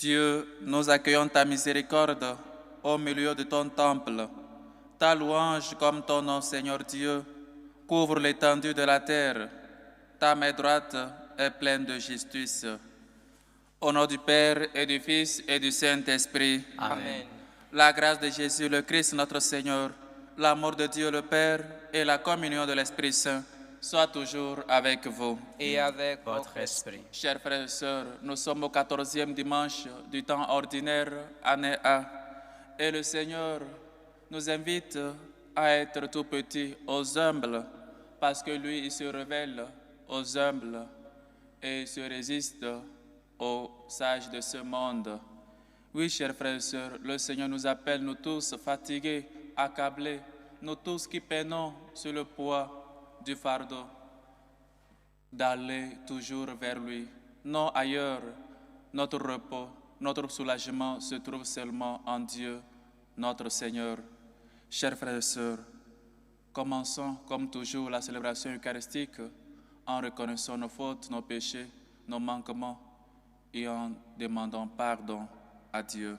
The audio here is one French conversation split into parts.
Dieu, nous accueillons ta miséricorde au milieu de ton temple. Ta louange comme ton nom, Seigneur Dieu, couvre l'étendue de la terre. Ta main droite est pleine de justice. Au nom du Père et du Fils et du Saint-Esprit. Amen. La grâce de Jésus le Christ notre Seigneur, l'amour de Dieu le Père et la communion de l'Esprit Saint soient toujours avec vous. Et avec votre esprit. Chers frères et sœurs, nous sommes au 14e dimanche du temps ordinaire, année A, et le Seigneur nous invite à être tout petits aux humbles, parce que lui, il se révèle aux humbles et il se résiste aux sages de ce monde. Oui, chers frères et sœurs, le Seigneur nous appelle, nous tous fatigués, accablés, nous tous qui peinons sur le poids du fardeau, d'aller toujours vers lui. Non ailleurs, notre repos, notre soulagement se trouve seulement en Dieu, notre Seigneur. Chers frères et sœurs, commençons comme toujours la célébration eucharistique en reconnaissant nos fautes, nos péchés, nos manquements et en demandant pardon à Dieu.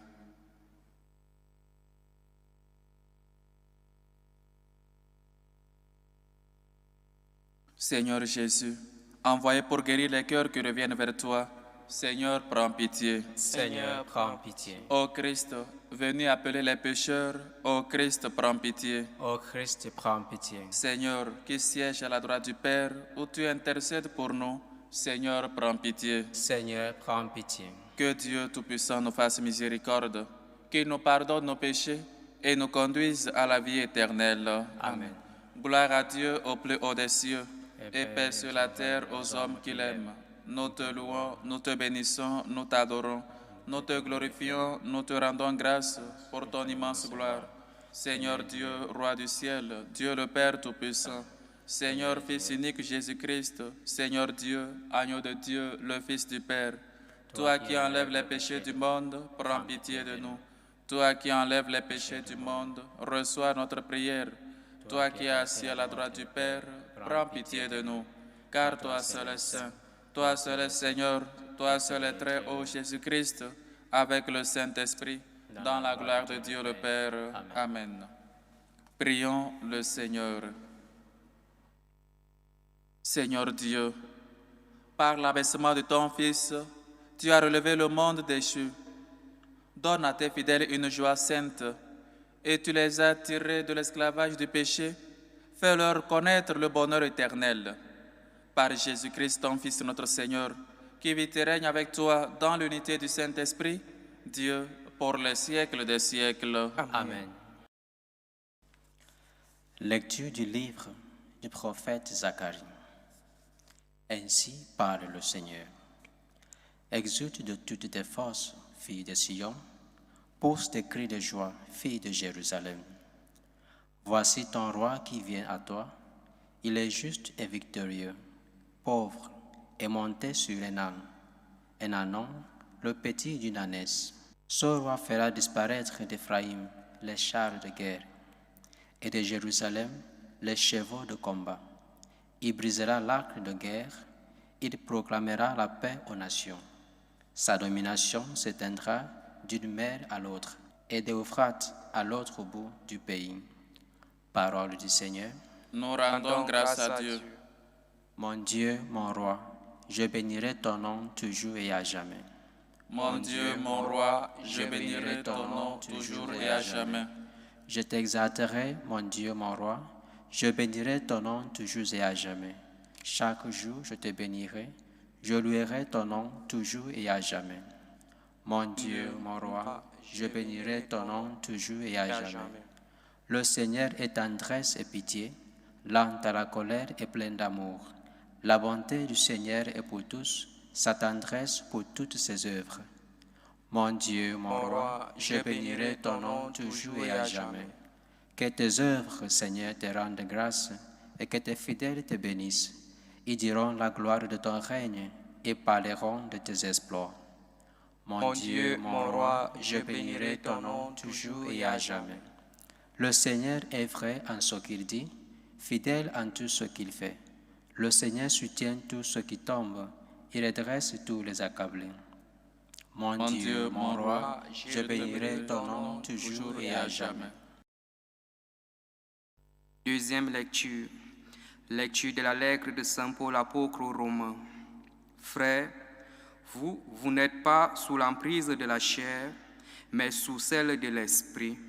Seigneur Jésus, envoyé pour guérir les cœurs qui reviennent vers toi, Seigneur, prends pitié. Seigneur, prends pitié. Ô Christ, venu appeler les pécheurs, ô Christ, prends pitié. Ô Christ, prends pitié. Seigneur, qui siège à la droite du Père, où tu intercèdes pour nous, Seigneur, prends pitié. Seigneur, prends pitié. Que Dieu Tout-Puissant nous fasse miséricorde, qu'il nous pardonne nos péchés et nous conduise à la vie éternelle. Amen. Gloire à Dieu au plus haut des cieux, et paix sur la terre aux hommes qui l'aiment. Nous te louons, nous te bénissons, nous t'adorons, nous te glorifions, nous te rendons grâce pour ton immense gloire. Seigneur Dieu, Roi du ciel, Dieu le Père Tout-Puissant, Seigneur Fils unique Jésus-Christ, Seigneur Dieu, Agneau de Dieu, le Fils du Père, toi qui enlèves les péchés du monde, prends pitié de nous. Toi qui enlèves les péchés du monde, reçois notre prière. Toi qui es assis à la droite du Père, prends pitié de nous. Car toi seul es saint, toi seul es Seigneur, toi seul est très haut Jésus-Christ, avec le Saint-Esprit, dans la gloire de Dieu le Père. Amen. Prions le Seigneur. Seigneur Dieu, par l'abaissement de ton Fils, tu as relevé le monde déchu. Donne à tes fidèles une joie sainte, et tu les as tirés de l'esclavage du péché. Fais-leur connaître le bonheur éternel. Par Jésus-Christ, ton Fils, notre Seigneur, qui vit et règne avec toi dans l'unité du Saint-Esprit, Dieu, pour les siècles des siècles. Amen. Lecture du livre du prophète Zacharie. Ainsi parle le Seigneur. Exulte de toutes tes forces, fille de Sion, pousse des cris de joie, fille de Jérusalem. Voici ton roi qui vient à toi, il est juste et victorieux, pauvre et monté sur un ânon, le petit d'une ânesse. Ce roi fera disparaître d'Éphraïm les chars de guerre, et de Jérusalem les chevaux de combat. Il brisera l'arc de guerre, il proclamera la paix aux nations. Sa domination s'éteindra d'une mer à l'autre et d'Euphrate à l'autre bout du pays. Parole du Seigneur. Nous rendons grâce à Dieu. Mon Dieu, mon roi, je bénirai ton nom toujours et à jamais. Mon Dieu, mon roi, je bénirai ton nom toujours et à jamais. Je t'exalterai, mon Dieu, mon roi, je bénirai ton nom toujours et à jamais. Chaque jour, je te bénirai, je louerai ton nom toujours et à jamais. Mon Dieu, mon roi, je bénirai ton nom toujours et à jamais. Le Seigneur est tendresse et pitié, lent à la colère et plein d'amour. La bonté du Seigneur est pour tous, sa tendresse pour toutes ses œuvres. Mon Dieu, mon roi, je bénirai ton nom toujours et à jamais. Que tes œuvres, Seigneur, te rendent grâce et que tes fidèles te bénissent. Ils diront la gloire de ton règne et parleront de tes exploits. Mon Dieu, mon roi, je bénirai ton nom toujours et à jamais. Le Seigneur est vrai en ce qu'il dit, fidèle en tout ce qu'il fait. Le Seigneur soutient tous ceux qui tombent, il redresse tous les accablés. Mon Dieu, mon roi, je bénirai ton nom toujours et à jamais. Deuxième lecture. Lecture de la lettre de Saint Paul apôtre aux Romains. Frères, vous n'êtes pas sous l'emprise de la chair, mais sous celle de l'Esprit,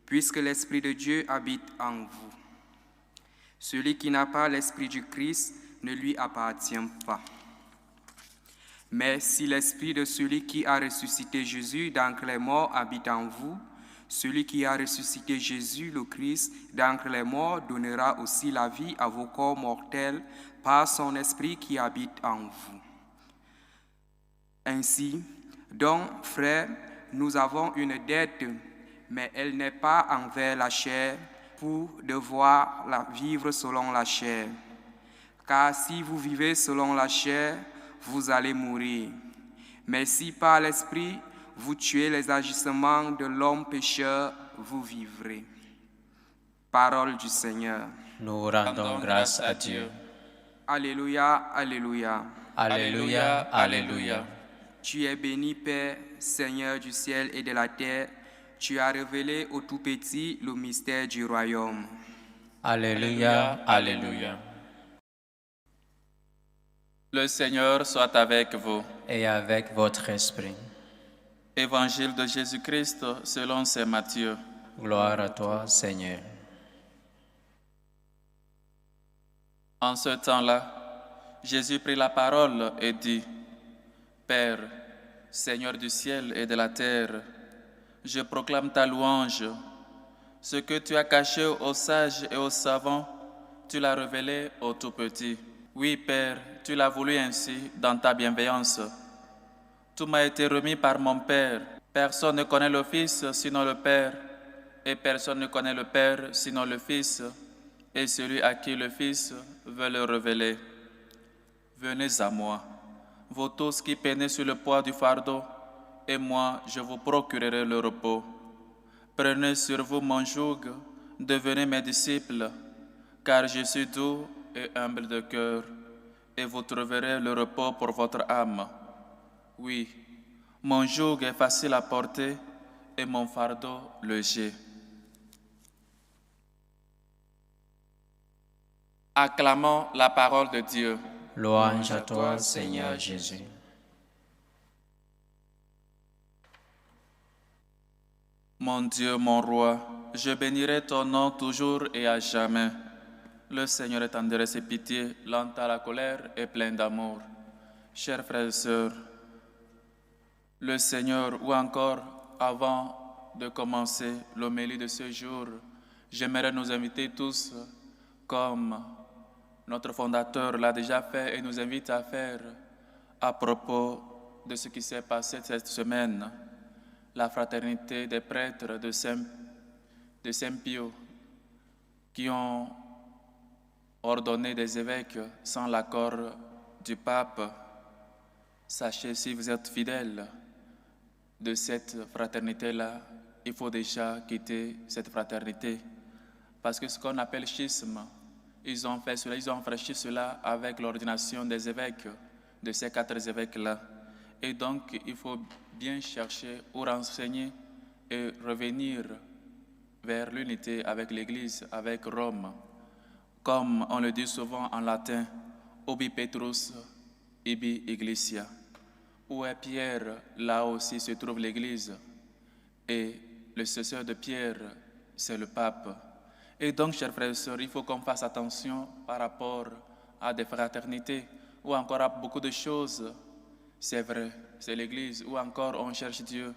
puisque l'Esprit de Dieu habite en vous. Celui qui n'a pas l'Esprit du Christ ne lui appartient pas. Mais si l'Esprit de celui qui a ressuscité Jésus d'entre les morts habite en vous, celui qui a ressuscité Jésus, le Christ, d'entre les morts, donnera aussi la vie à vos corps mortels par son Esprit qui habite en vous. Ainsi, donc, frères, nous avons une dette, mais elle n'est pas envers la chair, pour devoir vivre selon la chair. Car si vous vivez selon la chair, vous allez mourir. Mais si par l'Esprit, vous tuez les agissements de l'homme pécheur, vous vivrez. Parole du Seigneur. Nous rendons grâce à Dieu. Alléluia, alléluia. Alléluia, alléluia. Tu es béni, Père, Seigneur du ciel et de la terre. Tu as révélé au tout-petit le mystère du royaume. Alléluia, alléluia. Le Seigneur soit avec vous. Et avec votre esprit. Évangile de Jésus-Christ selon saint Matthieu. Gloire à toi, Seigneur. En ce temps-là, Jésus prit la parole et dit, Père, Seigneur du ciel et de la terre, je proclame ta louange. Ce que tu as caché aux sages et aux savants, tu l'as révélé aux tout-petits. Oui, Père, tu l'as voulu ainsi dans ta bienveillance. Tout m'a été remis par mon Père. Personne ne connaît le Fils sinon le Père, et personne ne connaît le Père sinon le Fils, et celui à qui le Fils veut le révéler. Venez à moi, vous tous qui peinez sur le poids du fardeau, et moi je vous procurerai le repos. Prenez sur vous mon joug, devenez mes disciples, car je suis doux et humble de cœur, et vous trouverez le repos pour votre âme. Oui, mon joug est facile à porter et mon fardeau léger. Acclamons la parole de Dieu. Louange à toi, Seigneur Jésus. Mon Dieu, mon roi, je bénirai ton nom toujours et à jamais. Le Seigneur est tendresse et pitié, lent à la colère et plein d'amour. Chers frères et sœurs, le Seigneur, ou encore avant de commencer l'homélie de ce jour, j'aimerais nous inviter tous, comme notre fondateur l'a déjà fait et nous invite à faire à propos de ce qui s'est passé cette semaine, la fraternité des prêtres de Saint-Pio qui ont ordonné des évêques sans l'accord du pape. Sachez, si vous êtes fidèles de cette fraternité-là, il faut déjà quitter cette fraternité. Parce que ce qu'on appelle schisme, ils ont franchi cela avec l'ordination des évêques, de ces 4 évêques-là. Et donc, il faut bien chercher ou renseigner et revenir vers l'unité avec l'Église, avec Rome. Comme on le dit souvent en latin, ubi Petrus, ibi Ecclesia. Où est Pierre, là aussi se trouve l'Église. Et le successeur de Pierre, c'est le pape. Et donc, chers frères et sœurs, il faut qu'on fasse attention par rapport à des fraternités ou encore à beaucoup de choses. C'est vrai, c'est l'Église où encore on cherche Dieu.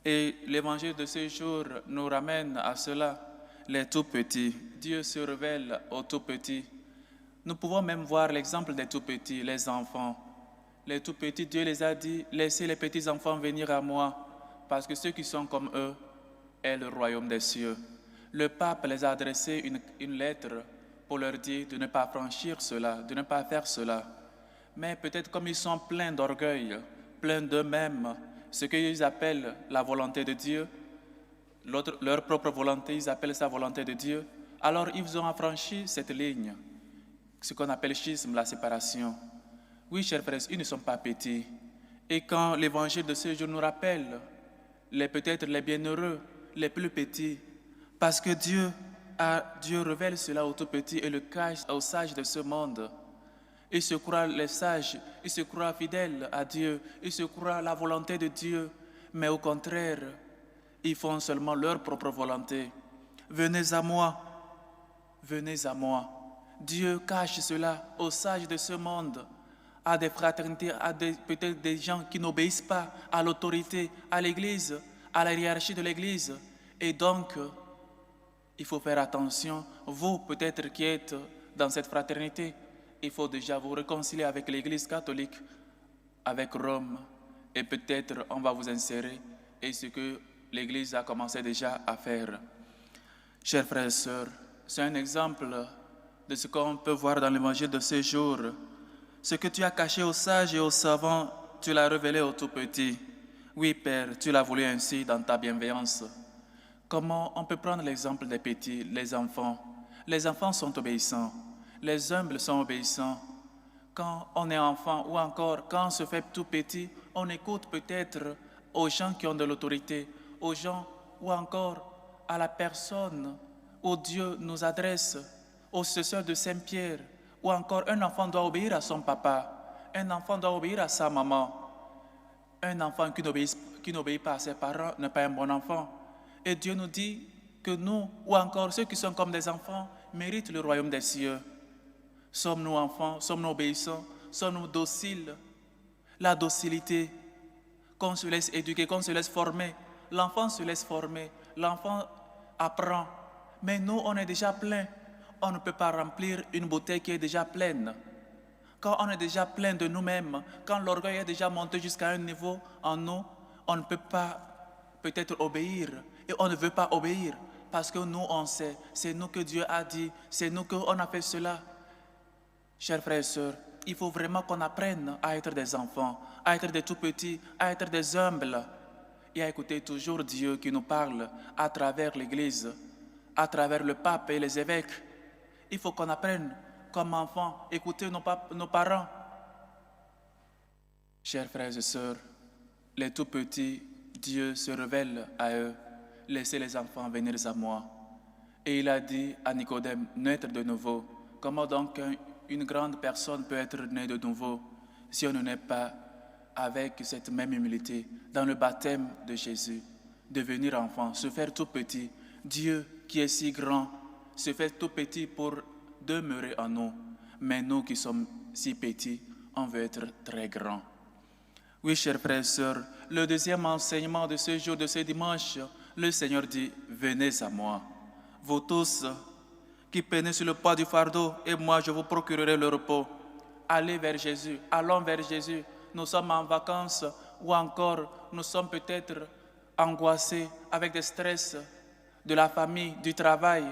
Et l'évangile de ce jour nous ramène à cela, les tout-petits. Dieu se révèle aux tout-petits. Nous pouvons même voir l'exemple des tout-petits, les enfants. Les tout-petits, Dieu les a dit, laissez les petits-enfants venir à moi, parce que ceux qui sont comme eux est le royaume des cieux. Le pape les a adressé une lettre pour leur dire de ne pas franchir cela, de ne pas faire cela. Mais peut-être comme ils sont pleins d'orgueil, pleins d'eux-mêmes, ce qu'ils appellent la volonté de Dieu, leur propre volonté, ils appellent ça volonté de Dieu, alors ils ont affranchi cette ligne, ce qu'on appelle schisme, la séparation. Oui, chers frères, ils ne sont pas petits. Et quand l'évangile de ce jour nous rappelle peut-être les bienheureux, les plus petits, parce que Dieu révèle cela aux tout petits et le cache aux sages de ce monde. Ils se croient les sages, ils se croient fidèles à Dieu, ils se croient la volonté de Dieu, mais au contraire, ils font seulement leur propre volonté. Venez à moi, venez à moi. Dieu cache cela aux sages de ce monde, à des fraternités, peut-être des gens qui n'obéissent pas à l'autorité, à l'Église, à la hiérarchie de l'Église. Et donc, il faut faire attention. Vous, peut-être qui êtes dans cette fraternité, il faut déjà vous réconcilier avec l'Église catholique, avec Rome, et peut-être on va vous insérer, et ce que l'Église a commencé déjà à faire. Chers frères et sœurs, c'est un exemple de ce qu'on peut voir dans l'évangile de ce jour. Ce que tu as caché aux sages et aux savants, tu l'as révélé aux tout petits. Oui, Père, tu l'as voulu ainsi dans ta bienveillance. Comment on peut prendre l'exemple des petits, les enfants? Les enfants sont obéissants. Les humbles sont obéissants. Quand on est enfant ou encore quand on se fait tout petit, on écoute peut-être aux gens qui ont de l'autorité, aux gens ou encore à la personne où Dieu nous adresse, aux successeurs de Saint-Pierre, ou encore un enfant doit obéir à son papa, un enfant doit obéir à sa maman. Un enfant qui n'obéit pas à ses parents n'est pas un bon enfant. Et Dieu nous dit que nous, ou encore ceux qui sont comme des enfants, méritent le royaume des cieux. Sommes-nous enfants, sommes-nous obéissants, sommes-nous dociles? La docilité, qu'on se laisse éduquer, qu'on se laisse former. L'enfant se laisse former, l'enfant apprend. Mais nous, on est déjà plein. On ne peut pas remplir une bouteille qui est déjà pleine. Quand on est déjà plein de nous-mêmes, quand l'orgueil est déjà monté jusqu'à un niveau en nous, on ne peut pas peut-être obéir. Et on ne veut pas obéir parce que nous, on sait, c'est nous que Dieu a dit, c'est nous qu'on a fait cela. Chers frères et sœurs, il faut vraiment qu'on apprenne à être des enfants, à être des tout-petits, à être des humbles et à écouter toujours Dieu qui nous parle à travers l'Église, à travers le pape et les évêques. Il faut qu'on apprenne comme enfants, écouter nos parents. Chers frères et sœurs, les tout-petits, Dieu se révèle à eux. Laissez les enfants venir à moi. Et il a dit à Nicodème, naître de nouveau. Comment donc une grande personne peut être née de nouveau si on ne naît pas avec cette même humilité dans le baptême de Jésus, devenir enfant, se faire tout petit. Dieu qui est si grand se fait tout petit pour demeurer en nous. Mais nous qui sommes si petits, on veut être très grands. Oui, chers frères et sœurs, le deuxième enseignement de ce jour, de ce dimanche, le Seigneur dit, venez à moi, vous tous qui peinez sur le poids du fardeau, et moi je vous procurerai le repos. Allez vers Jésus, allons vers Jésus. Nous sommes en vacances ou encore nous sommes peut-être angoissés avec des stress de la famille, du travail.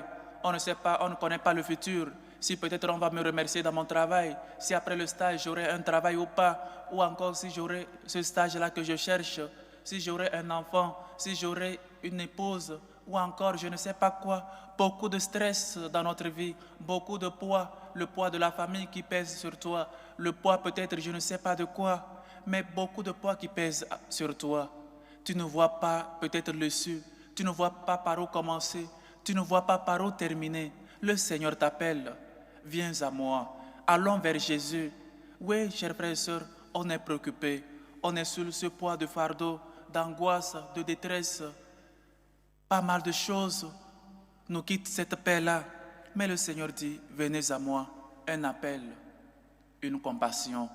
On ne sait pas, on ne connaît pas le futur. Si peut-être on va me remercier dans mon travail, si après le stage j'aurai un travail ou pas, ou encore si j'aurai ce stage-là que je cherche, si j'aurai un enfant, si j'aurai une épouse, ou encore je ne sais pas quoi. Beaucoup de stress dans notre vie, beaucoup de poids, le poids de la famille qui pèse sur toi, le poids peut-être je ne sais pas de quoi, mais beaucoup de poids qui pèse sur toi. Tu ne vois pas peut-être l'issue, tu ne vois pas par où commencer, tu ne vois pas par où terminer. Le Seigneur t'appelle, viens à moi, allons vers Jésus. Oui, chers frères et sœurs, on est préoccupé, on est sous ce poids de fardeau, d'angoisse, de détresse. Pas mal de choses nous quittent cette paix-là. Mais le Seigneur dit, venez à moi, un appel, une compassion.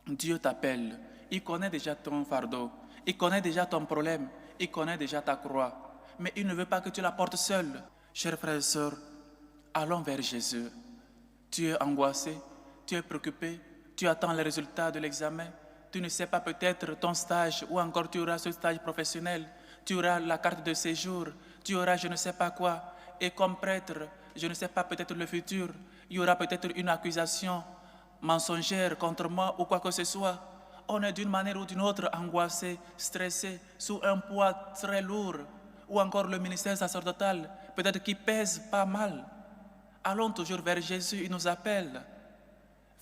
Dieu t'appelle, il connaît déjà ton fardeau, il connaît déjà ton problème, il connaît déjà ta croix. Mais il ne veut pas que tu la portes seul. Chers frères et sœurs, allons vers Jésus. Tu es angoissé, tu es préoccupé, tu attends les résultats de l'examen. Tu ne sais pas peut-être ton stage ou encore tu auras ce stage professionnel. Tu auras la carte de séjour, tu auras je ne sais pas quoi. Et comme prêtre, je ne sais pas peut-être le futur. Il y aura peut-être une accusation mensongère contre moi ou quoi que ce soit. On est d'une manière ou d'une autre angoissé, stressé, sous un poids très lourd. Ou encore le ministère sacerdotal, peut-être qui pèse pas mal. Allons toujours vers Jésus, il nous appelle.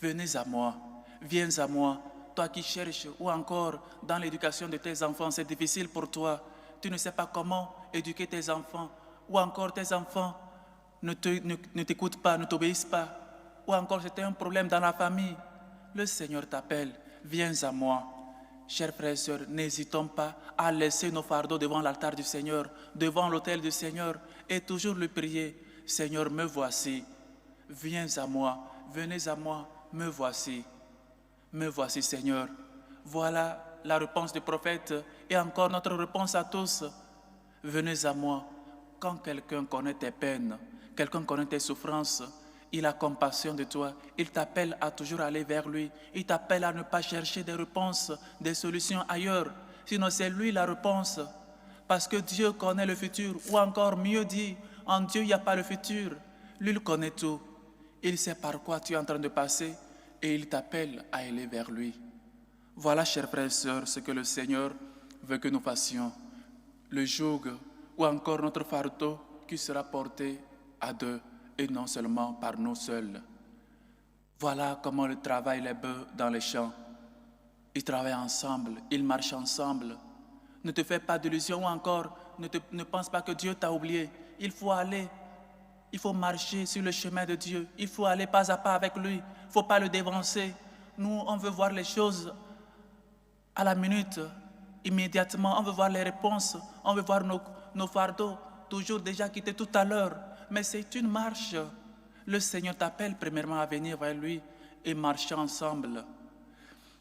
Venez à moi, viens à moi, toi qui cherches, ou encore dans l'éducation de tes enfants, c'est difficile pour toi. Tu ne sais pas comment éduquer tes enfants, ou encore tes enfants ne t'écoutent pas, ne t'obéissent pas, ou encore c'était un problème dans la famille. Le Seigneur t'appelle, viens à moi. Chers frères et sœurs, n'hésitons pas à laisser nos fardeaux devant l'altar du Seigneur, devant l'autel du Seigneur, et toujours lui prier, Seigneur, me voici, viens à moi, venez à moi, me voici Seigneur. Voilà la réponse du prophète et encore notre réponse à tous. Venez à moi. Quand quelqu'un connaît tes peines, quelqu'un connaît tes souffrances, il a compassion de toi, il t'appelle à toujours aller vers lui, il t'appelle à ne pas chercher des réponses, des solutions ailleurs, sinon c'est lui la réponse, parce que Dieu connaît le futur, ou encore mieux dit, en Dieu il n'y a pas le futur, lui il connaît tout, il sait par quoi tu es en train de passer et il t'appelle à aller vers lui. Voilà, chers frères et sœurs, ce que le Seigneur veut que nous fassions, le joug ou encore notre fardeau qui sera porté à deux, et non seulement par nous seuls. Voilà comment le travail les bœufs dans les champs. Ils travaillent ensemble, ils marchent ensemble. Ne te fais pas d'illusions ou encore ne pense pas que Dieu t'a oublié. Il faut aller, il faut marcher sur le chemin de Dieu. Il faut aller pas à pas avec lui. Il ne faut pas le dévancer. Nous, on veut voir les choses à la minute, immédiatement. On veut voir les réponses. On veut voir nos fardeaux, toujours déjà quittés tout à l'heure. Mais c'est une marche. Le Seigneur t'appelle premièrement à venir vers lui et marcher ensemble.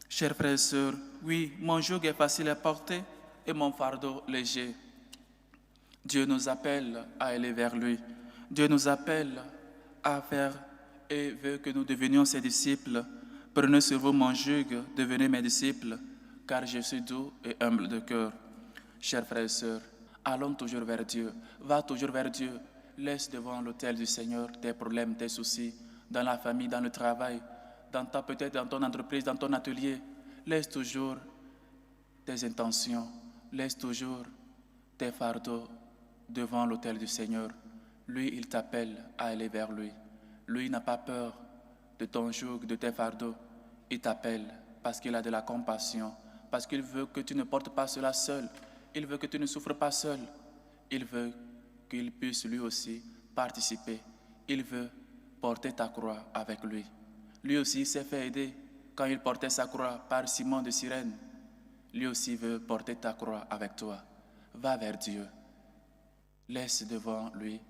Chers frères et sœurs, oui, mon joug est facile à porter et mon fardeau léger. Dieu nous appelle à aller vers lui. Dieu nous appelle à faire et veut que nous devenions ses disciples. Prenez sur vous mon joug, devenez mes disciples, car je suis doux et humble de cœur. Chers frères et sœurs, allons toujours vers Dieu. Va toujours vers Dieu. Laisse devant l'autel du Seigneur tes problèmes, tes soucis, dans la famille, dans le travail, peut-être dans ton entreprise, dans ton atelier. Laisse toujours tes intentions, laisse toujours tes fardeaux devant l'autel du Seigneur. Lui, il t'appelle à aller vers lui. Lui, il n'a pas peur de ton joug, de tes fardeaux. Il t'appelle parce qu'il a de la compassion, parce qu'il veut que tu ne portes pas cela seul. Il veut que tu ne souffres pas seul. Il veut qu'il puisse lui aussi participer. Il veut porter ta croix avec lui. Lui aussi s'est fait aider quand il portait sa croix par Simon de Cyrène. Lui aussi veut porter ta croix avec toi. Va vers Dieu. Laisse devant lui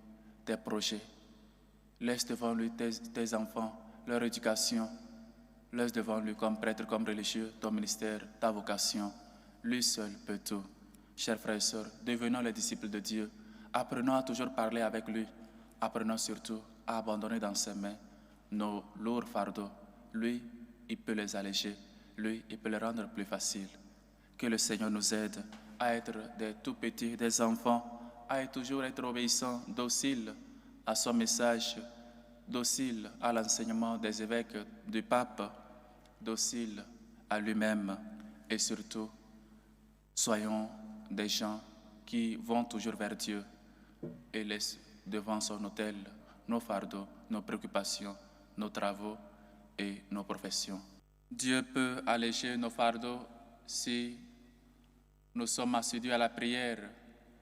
tes projets. Laisse devant lui tes enfants, leur éducation. Laisse devant lui comme prêtre, comme religieux, ton ministère, ta vocation. Lui seul peut tout. Chers frères et sœurs, devenons les disciples de Dieu. Apprenons à toujours parler avec lui. Apprenons surtout à abandonner dans ses mains nos lourds fardeaux. Lui, il peut les alléger. Lui, il peut les rendre plus faciles. Que le Seigneur nous aide à être des tout petits, des enfants, à toujours être obéissants, dociles à son message, dociles à l'enseignement des évêques, du pape, dociles à lui-même. Et surtout, soyons des gens qui vont toujours vers Dieu et laissent devant son autel nos fardeaux, nos préoccupations, nos travaux et nos professions. Dieu peut alléger nos fardeaux si nous sommes assidus à la prière,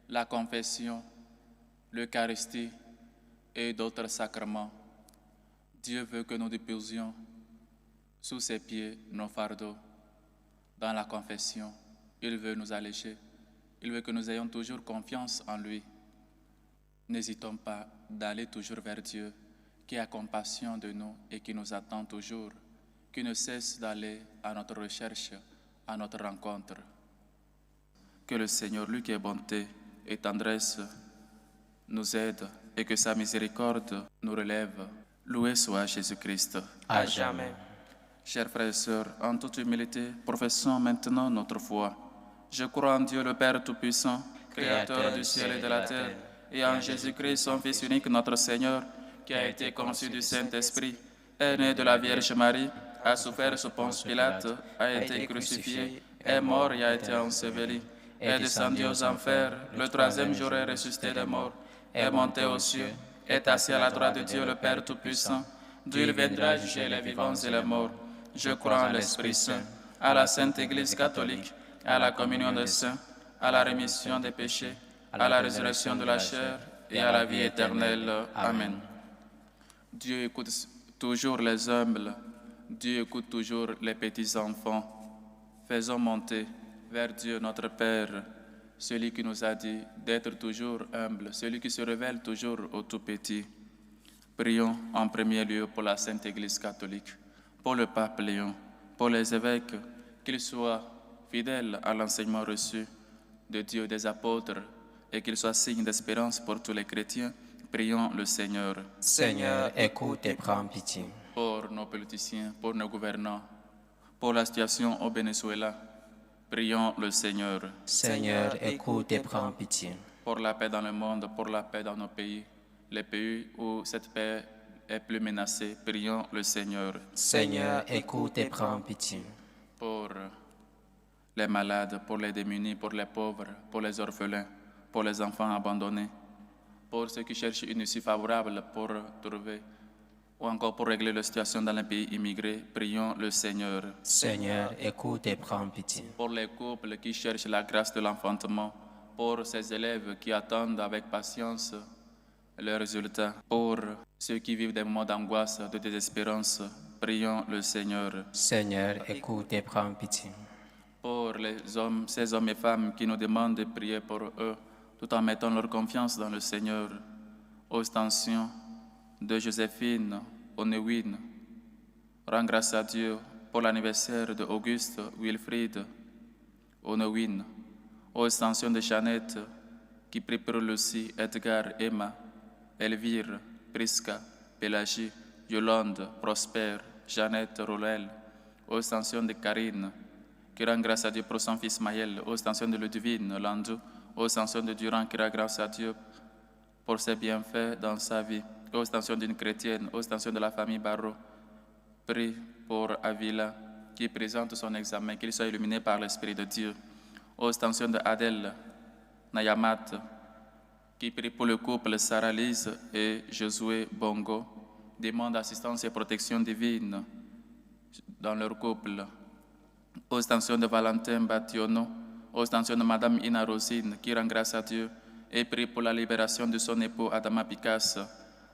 la confession, l'Eucharistie et d'autres sacrements. Dieu veut que nous déposions sous ses pieds nos fardeaux. Dans la confession, il veut nous alléger. Il veut que nous ayons toujours confiance en lui. N'hésitons pas d'aller toujours vers Dieu, qui a compassion de nous et qui nous attend toujours, qui ne cesse d'aller à notre recherche, à notre rencontre. Que le Seigneur, lui qui est bonté et tendresse, nous aide et que sa miséricorde nous relève. Loué soit Jésus-Christ. À jamais. Chers frères et sœurs, en toute humilité, professons maintenant notre foi. Je crois en Dieu le Père Tout-Puissant, Créateur du ciel et de la terre, et en Jésus-Christ, son Fils unique, notre Seigneur, qui a été conçu du Saint-Esprit, est né de la Vierge Marie, a souffert sous Ponce Pilate, a été crucifié, est mort et a été enseveli, est descendu aux enfers, le troisième jour est ressuscité des morts, est monté aux cieux, est assis à la droite de Dieu le Père Tout-Puissant, d'où il viendra juger les vivants et les morts. Je crois en l'Esprit Saint, à la Sainte Église catholique, à la communion des saints, à la rémission des péchés, à la résurrection de la chair et à la vie éternelle. Amen. Dieu écoute toujours les humbles, Dieu écoute toujours les petits enfants. Faisons monter vers Dieu notre Père, celui qui nous a dit d'être toujours humble, celui qui se révèle toujours aux tout petits. Prions en premier lieu pour la Sainte Église catholique, pour le pape Léon, pour les évêques, qu'ils soient fidèles à l'enseignement reçu de Dieu des apôtres et qu'ils soient signe d'espérance pour tous les chrétiens. Prions le Seigneur. Seigneur, écoute et prends pitié. Pour nos politiciens, pour nos gouvernants, pour la situation au Venezuela, prions le Seigneur. Seigneur, écoute et prends pitié. Pour la paix dans le monde, pour la paix dans nos pays, les pays où cette paix est plus menacée, prions le Seigneur. Seigneur, écoute et prends pitié. Pour les malades, pour les démunis, pour les pauvres, pour les orphelins, pour les enfants abandonnés, pour ceux qui cherchent une issue favorable pour trouver ou encore pour régler la situation dans les pays immigrés, prions le Seigneur. Seigneur, écoute et prends pitié. Pour les couples qui cherchent la grâce de l'enfantement, pour ces élèves qui attendent avec patience leurs résultats, pour ceux qui vivent des moments d'angoisse, de désespérance, prions le Seigneur. Seigneur, écoute et prends pitié. Pour ces hommes et femmes qui nous demandent de prier pour eux, tout en mettant leur confiance dans le Seigneur. Ostension de Joséphine Onewin. Rends grâce à Dieu pour l'anniversaire de Auguste Wilfried Onewin. Ostension de Jeannette, qui prie pour Lucie, Edgar, Emma, Elvire, Prisca, Pélagie, Yolande, Prosper, Jeannette, Rolel. Ostension de Karine, qui rend grâce à Dieu pour son fils Maël. Ostension de Ludivine Landou. Ostension de Durand, qui rend grâce à Dieu pour ses bienfaits dans sa vie. Ostension d'une chrétienne, ostension de la famille Barreau. Prie pour Avila, qui présente son examen, qu'il soit illuminé par l'Esprit de Dieu. Ostension de Adèle Nayamat, qui prie pour le couple Sarah Lise et Josué Bongo. Demande assistance et protection divine dans leur couple. Ostension de Valentin Bationo. Ostension de Madame Ina Rosine, qui rend grâce à Dieu et prie pour la libération de son époux Adama Picasso.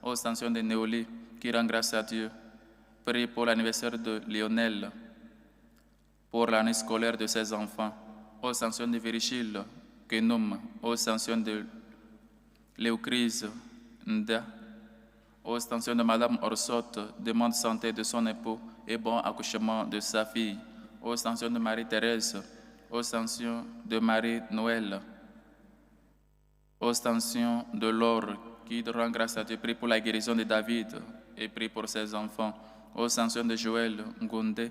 Ostension de Néoli, qui rend grâce à Dieu. Prie pour l'anniversaire de Lionel, pour l'année scolaire de ses enfants. Ostension de Virgile Kenum. Ostension de Léocrise Nda. Ostension de Madame Orsotte, demande santé de son époux et bon accouchement de sa fille. Ostension de Marie-Thérèse. Ostension de Marie-Noël. Ostension de Laure, qui rend grâce à Dieu, prie pour la guérison de David et prie pour ses enfants. Ostension de Joël Ngonde.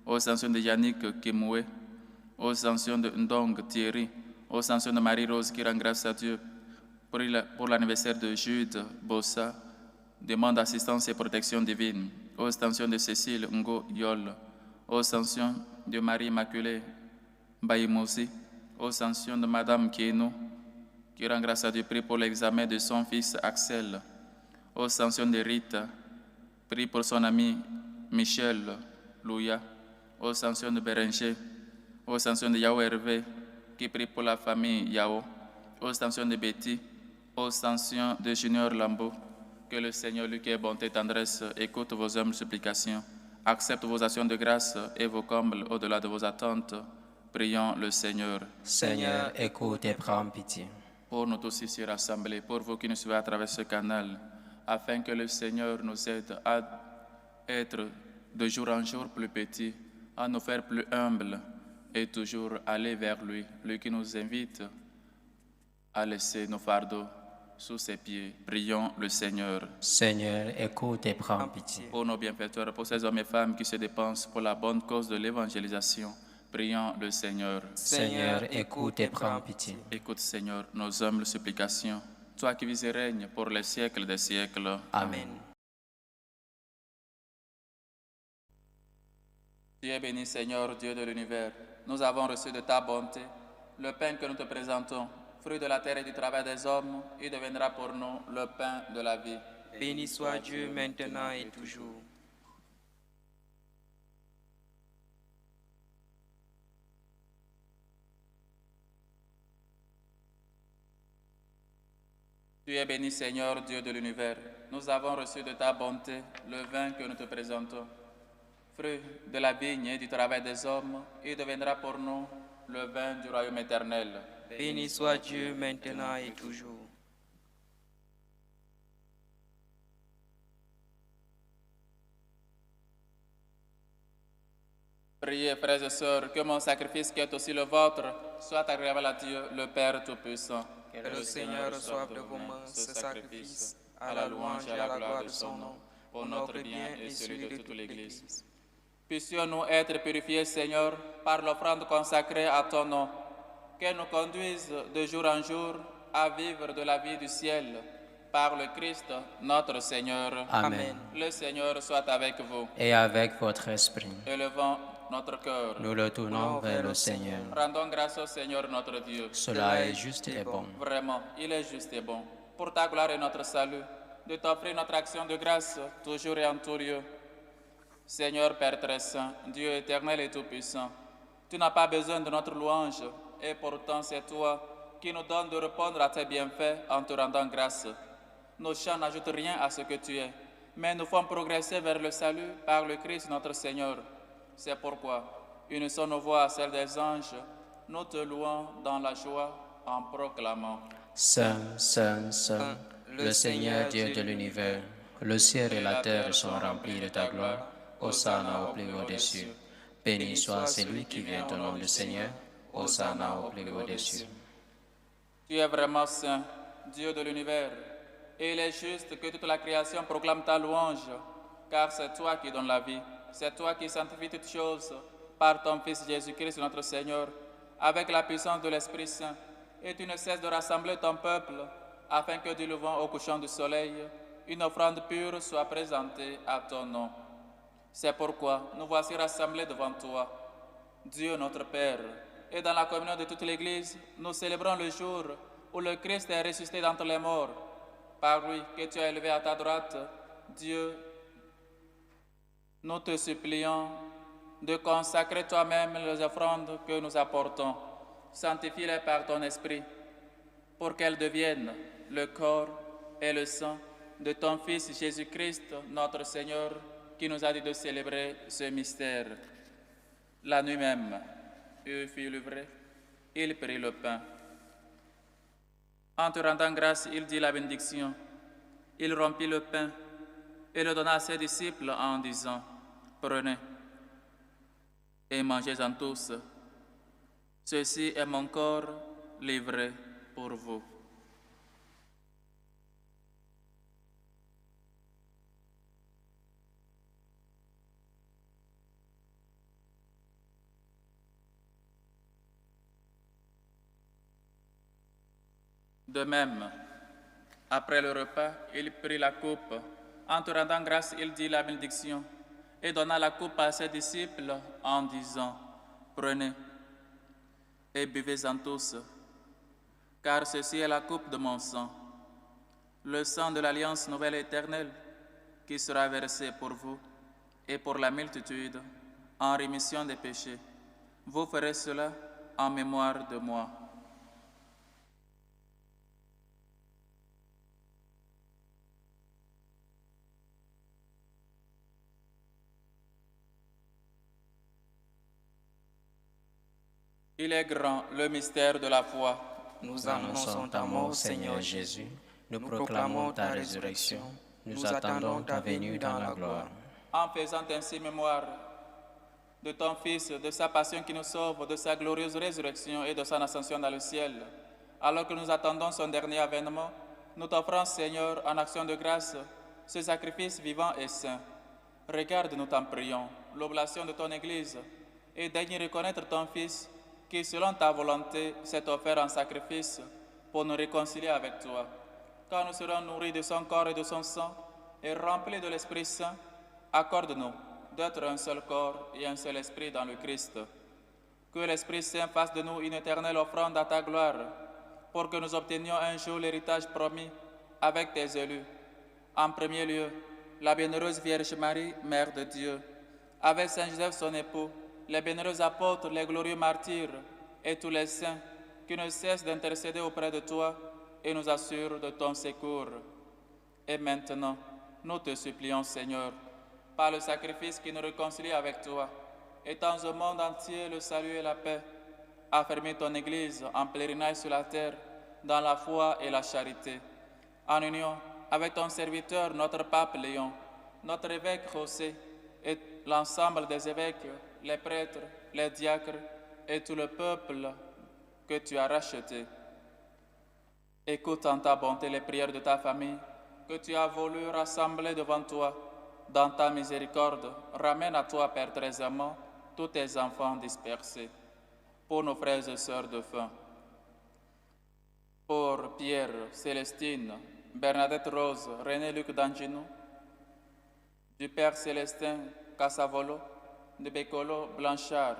Ostension de Yannick Kimoué. Ostension de Ndong Thierry. Ostension de Marie-Rose, qui rend grâce à Dieu pour l'anniversaire de Jude Bossa. Demande assistance et protection divine. Ostension de Cécile Ngo Yol. Ostension de Marie Immaculée Baïmouzi. Ostension de Madame Kieno, qui rend grâce à Dieu, prie pour l'examen de son fils Axel. Ostension de Rita, prie pour son ami Michel Louya. Ostension de Bérenger. Ostension de Yao Hervé, qui prie pour la famille Yao. Ostension de Betty. Ostension de Junior Lambeau. Que le Seigneur, lui qui est bonté et tendresse, écoute vos humbles supplications, accepte vos actions de grâce et vos combles au-delà de vos attentes. Prions le Seigneur. Seigneur, écoute et prends pitié. Pour nous tous ici rassemblés, pour vous qui nous suivez à travers ce canal, afin que le Seigneur nous aide à être de jour en jour plus petits, à nous faire plus humbles et toujours aller vers lui, lui qui nous invite à laisser nos fardeaux sous ses pieds. Prions le Seigneur. Seigneur, écoute et prends pitié. Pour nos bienfaiteurs, pour ces hommes et femmes qui se dépensent pour la bonne cause de l'évangélisation, prions le Seigneur. Seigneur, écoute et prends pitié. Écoute, Seigneur, nos humbles supplications. Toi qui vis et règnes pour les siècles des siècles. Amen. Tu es béni, Seigneur, Dieu de l'univers. Nous avons reçu de ta bonté le pain que nous te présentons, fruit de la terre et du travail des hommes, il deviendra pour nous le pain de la vie. Béni soit Dieu maintenant et toujours. Tu es béni, Seigneur, Dieu de l'univers. Nous avons reçu de ta bonté le vin que nous te présentons. Fruit de la vigne et du travail des hommes, il deviendra pour nous le vin du royaume éternel. Béni soit Dieu maintenant et toujours. Priez, frères et sœurs, que mon sacrifice qui est aussi le vôtre soit agréable à Dieu, le Père Tout-Puissant. Que le Seigneur reçoive de vos mains ce sacrifice à la louange et à la gloire de son nom, pour notre bien et celui de toute l'Église. Puissions-nous être purifiés, Seigneur, par l'offrande consacrée à ton nom, qu'elle nous conduise de jour en jour à vivre de la vie du ciel, par le Christ, notre Seigneur. Amen. Le Seigneur soit avec vous. Et avec votre esprit, Élevons notre cœur. nous le tournons vers le Seigneur. Rendons grâce au Seigneur notre Dieu. Cela est juste et bon. Vraiment, il est juste et bon. Pour ta gloire et notre salut, de t'offrir notre action de grâce, toujours et en tout lieu. Seigneur Père très saint, Dieu éternel et tout-puissant, tu n'as pas besoin de notre louange, et pourtant c'est toi qui nous donnes de répondre à tes bienfaits en te rendant grâce. Nos chants n'ajoutent rien à ce que tu es, mais nous font progresser vers le salut par le Christ notre Seigneur. C'est pourquoi, unissons nos voix à celles des anges, nous te louons dans la joie en proclamant. Saint, Saint, Saint, le Seigneur Dieu de l'univers, le ciel et la terre sont remplis de ta gloire. Hosanna au plus haut des cieux. Béni soit celui qui vient au nom du Seigneur. Hosanna au plus haut des cieux. Tu es vraiment saint, Dieu de l'univers, et il est juste que toute la création proclame ta louange, car c'est toi qui donnes la vie, c'est toi qui sanctifies toutes choses par ton Fils Jésus-Christ notre Seigneur, avec la puissance de l'Esprit Saint, et tu ne cesses de rassembler ton peuple, afin que du levant au couchant du soleil, une offrande pure soit présentée à ton nom. C'est pourquoi nous voici rassemblés devant toi, Dieu notre Père, et dans la communion de toute l'Église, nous célébrons le jour où le Christ est ressuscité d'entre les morts. Par lui que tu as élevé à ta droite, Dieu, nous te supplions de consacrer toi-même les offrandes que nous apportons. Sanctifie-les par ton Esprit, pour qu'elles deviennent le corps et le sang de ton Fils Jésus-Christ, notre Seigneur, qui nous a dit de célébrer ce mystère. La nuit même, il fut livré, il prit le pain. En te rendant grâce, il dit la bénédiction. Il rompit le pain et le donna à ses disciples en disant, « Prenez et mangez-en tous. Ceci est mon corps livré pour vous. » De même, après le repas, il prit la coupe. En te rendant grâce, il dit la bénédiction et donna la coupe à ses disciples en disant, « Prenez et buvez-en tous, car ceci est la coupe de mon sang, le sang de l'alliance nouvelle et éternelle qui sera versé pour vous et pour la multitude en rémission des péchés. Vous ferez cela en mémoire de moi. » Il est grand, le mystère de la foi. Nous annonçons ta mort, Seigneur Jésus. Nous proclamons ta résurrection. Nous attendons ta venue dans la gloire. En faisant ainsi mémoire de ton Fils, de sa passion qui nous sauve, de sa glorieuse résurrection et de son ascension dans le ciel, alors que nous attendons son dernier avènement, nous t'offrons, Seigneur, en action de grâce, ce sacrifice vivant et saint. Regarde, nous t'en prions, l'oblation de ton Église, et daigne reconnaître ton Fils, qui, selon ta volonté, s'est offert en sacrifice pour nous réconcilier avec toi. Quand nous serons nourris de son corps et de son sang, et remplis de l'Esprit Saint, accorde-nous d'être un seul corps et un seul esprit dans le Christ. Que l'Esprit Saint fasse de nous une éternelle offrande à ta gloire, pour que nous obtenions un jour l'héritage promis avec tes élus. En premier lieu, la bienheureuse Vierge Marie, Mère de Dieu, avec Saint Joseph son époux, les bienheureux apôtres, les glorieux martyrs et tous les saints qui ne cessent d'intercéder auprès de toi, et nous assure de ton secours. Et maintenant, nous te supplions, Seigneur, par le sacrifice qui nous réconcilie avec toi, étends au monde entier le salut et la paix. Affermis ton Église en pèlerinage sur la terre, dans la foi et la charité. En union avec ton serviteur, notre pape Léon, notre évêque José, et l'ensemble des évêques, les prêtres, les diacres et tout le peuple que tu as racheté. Écoute en ta bonté les prières de ta famille, que tu as voulu rassembler devant toi. Dans ta miséricorde, ramène à toi, Père très aimant, tous tes enfants dispersés. Pour nos frères et sœurs de faim, pour Pierre, Célestine, Bernadette Rose, René-Luc D'Angino, du Père Célestin Cassavolo, de Bécolo Blanchard,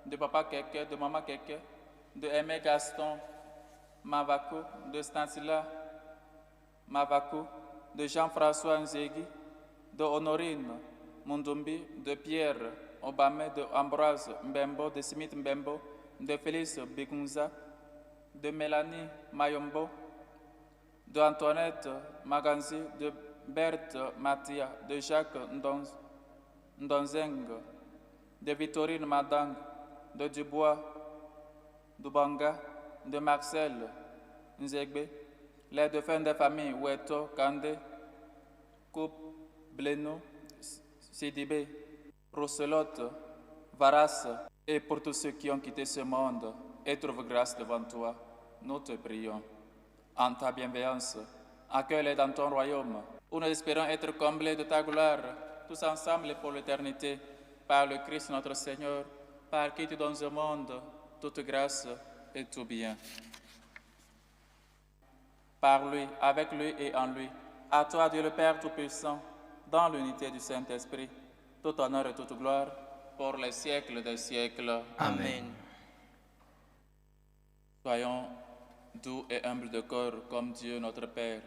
de Papa Keke, de Maman Keke, de Aimé Gaston Mavakou, de Stanislas Mavakou, de Jean-François Nzegui, de Honorine Mundumbi, de Pierre Obame, de Ambroise Mbembo, de Smith Mbembo, de Félix Bigunza, de Mélanie Mayombo, de Antoinette Maganzi, de Berthe Matia, de Jacques Ndonzeng, de Victorine Madang, de Dubois Dubanga, de Marcel Nzegbe, les défunts des familles Oueto, Kandé, Coupe, Bleno, Sidibé, Rousselotte, Varas, et pour tous ceux qui ont quitté ce monde et trouvent grâce devant toi, nous te prions. En ta bienveillance, accueille-les dans ton royaume, où nous espérons être comblés de ta gloire, tous ensemble et pour l'éternité, par le Christ notre Seigneur, par qui tu donnes au monde toute grâce et tout bien. Par lui, avec lui et en lui, à toi Dieu le Père Tout-Puissant, dans l'unité du Saint-Esprit, tout honneur et toute gloire, pour les siècles des siècles. Amen. Soyons doux et humbles de cœur comme Dieu notre Père.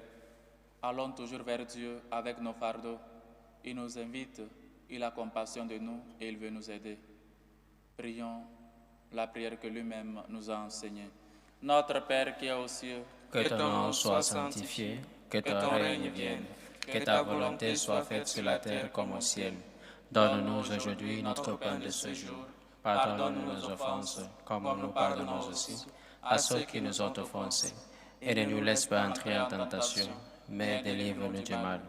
Allons toujours vers Dieu avec nos fardeaux. Il nous invite, il a compassion de nous et il veut nous aider. Prions la prière que lui-même nous a enseignée. Notre Père qui est aux cieux, Que ton nom soit sanctifié, que ton règne vienne, que ta volonté soit faite sur la terre comme au ciel. Donne-nous aujourd'hui notre pain de ce jour. Pardonne-nous nos offenses, comme nous pardonnons aussi à ceux qui nous ont offensés. Et ne nous laisse pas entrer en tentation, mais délivre-nous du mal.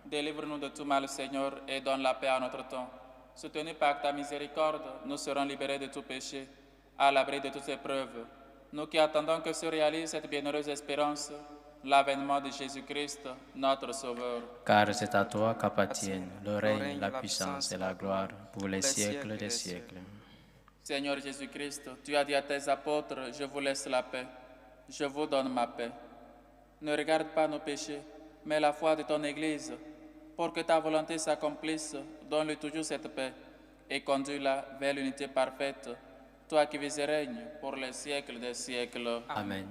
Délivre-nous de tout mal, Seigneur, et donne la paix à notre temps. Soutenus par ta miséricorde, nous serons libérés de tout péché, à l'abri de toutes épreuves. Nous qui attendons que se réalise cette bienheureuse espérance, l'avènement de Jésus-Christ, notre Sauveur. Car c'est à toi qu'appartiennent le règne, la puissance et la gloire pour les siècles des siècles. Seigneur Jésus-Christ, tu as dit à tes apôtres, je vous laisse la paix, je vous donne ma paix. Ne regarde pas nos péchés, mais la foi de ton Église, pour que ta volonté s'accomplisse, donne-lui toujours cette paix, et conduis-la vers l'unité parfaite, toi qui vis et règnes pour les siècles des siècles. Amen.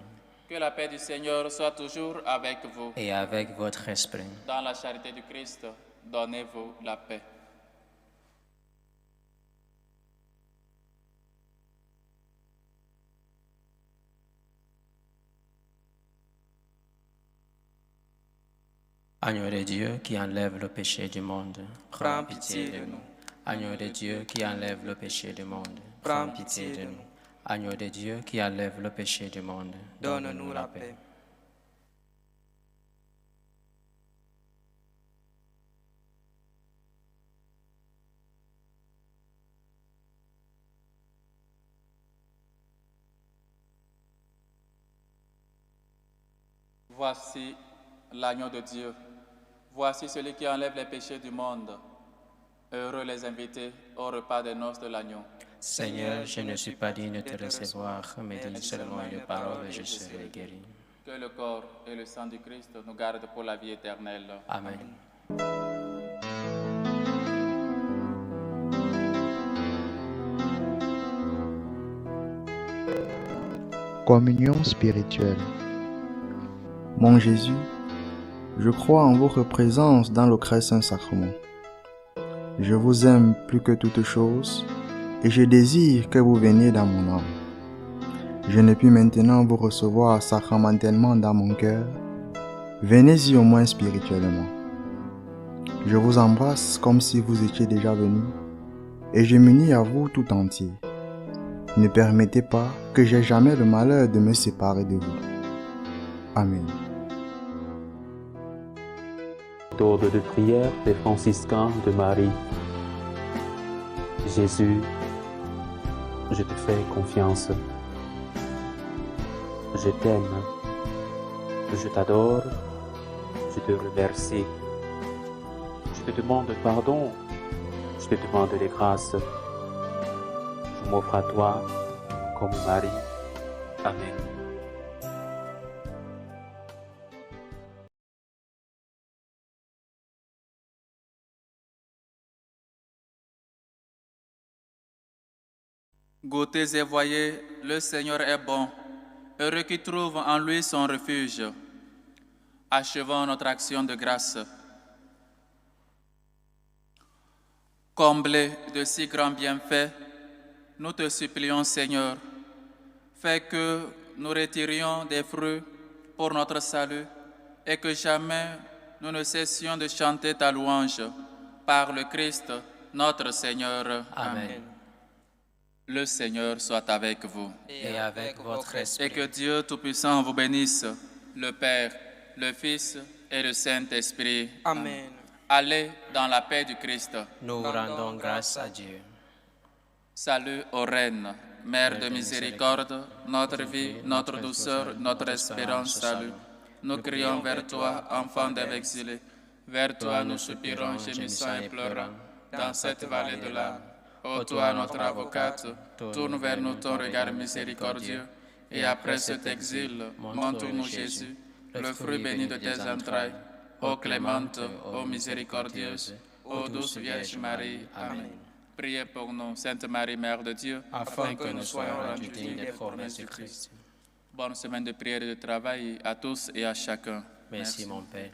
Que la paix du Seigneur soit toujours avec vous. Et avec votre esprit. Dans la charité du Christ, donnez-vous la paix. Agneau de Dieu qui enlève le péché du monde, prends pitié de nous. Agneau de Dieu qui enlève le péché du monde, prends pitié de nous. Agneau de Dieu qui enlève le péché du monde, donne-nous la paix. Voici l'agneau de Dieu. Voici celui qui enlève les péchés du monde. Heureux les invités au repas des noces de l'agneau. Seigneur, je ne suis pas digne de te recevoir, mais dis seulement une parole et je serai guéri. Que le corps et le sang du Christ nous gardent pour la vie éternelle. Amen. Communion spirituelle. Mon Jésus, je crois en votre présence dans le très saint sacrement. Je vous aime plus que toute chose et je désire que vous veniez dans mon âme. je ne puis maintenant vous recevoir sacramentellement dans mon cœur, venez-y au moins spirituellement. Je vous embrasse comme si vous étiez déjà venu, et je m'unis à vous tout entier. Ne permettez pas que j'aie jamais le malheur de me séparer de vous. Amen. Méthode de prière des franciscains de Marie. Jésus, je te fais confiance. Je t'aime. Je t'adore. Je te remercie. Je te demande pardon. Je te demande les grâces. Je m'offre à toi comme Marie. Amen. Goûtez et voyez, le Seigneur est bon. Heureux qui trouve en lui son refuge. Achevons notre action de grâce. Comblé de si grands bienfaits, nous te supplions, Seigneur, fais que nous retirions des fruits pour notre salut et que jamais nous ne cessions de chanter ta louange par le Christ, notre Seigneur. Amen. Le Seigneur soit avec vous. Et avec votre esprit. Et que Dieu Tout-Puissant vous bénisse, le Père, le Fils et le Saint-Esprit. Amen. Allez dans la paix du Christ. Nous rendons grâce à Dieu. Salut aux reines, Mère de miséricorde, notre vie, notre douceur, notre espérance, salut. Nous crions vers toi, enfants d'Ève exilés. Vers toi nous soupirons, gémissant et pleurant, dans cette vallée de larmes. Ô toi, notre avocate, tourne vers nous ton regard miséricordieux, et après cet exil, montre-nous Jésus, le fruit béni de tes entrailles. Ô clémente, ô miséricordieuse, ô douce Vierge Marie. Amen. Priez pour nous, Sainte Marie, Mère de Dieu, Afin que nous soyons rendus dignes des promesses du Christ. Bonne semaine de prière et de travail à tous et à chacun. Merci mon Père.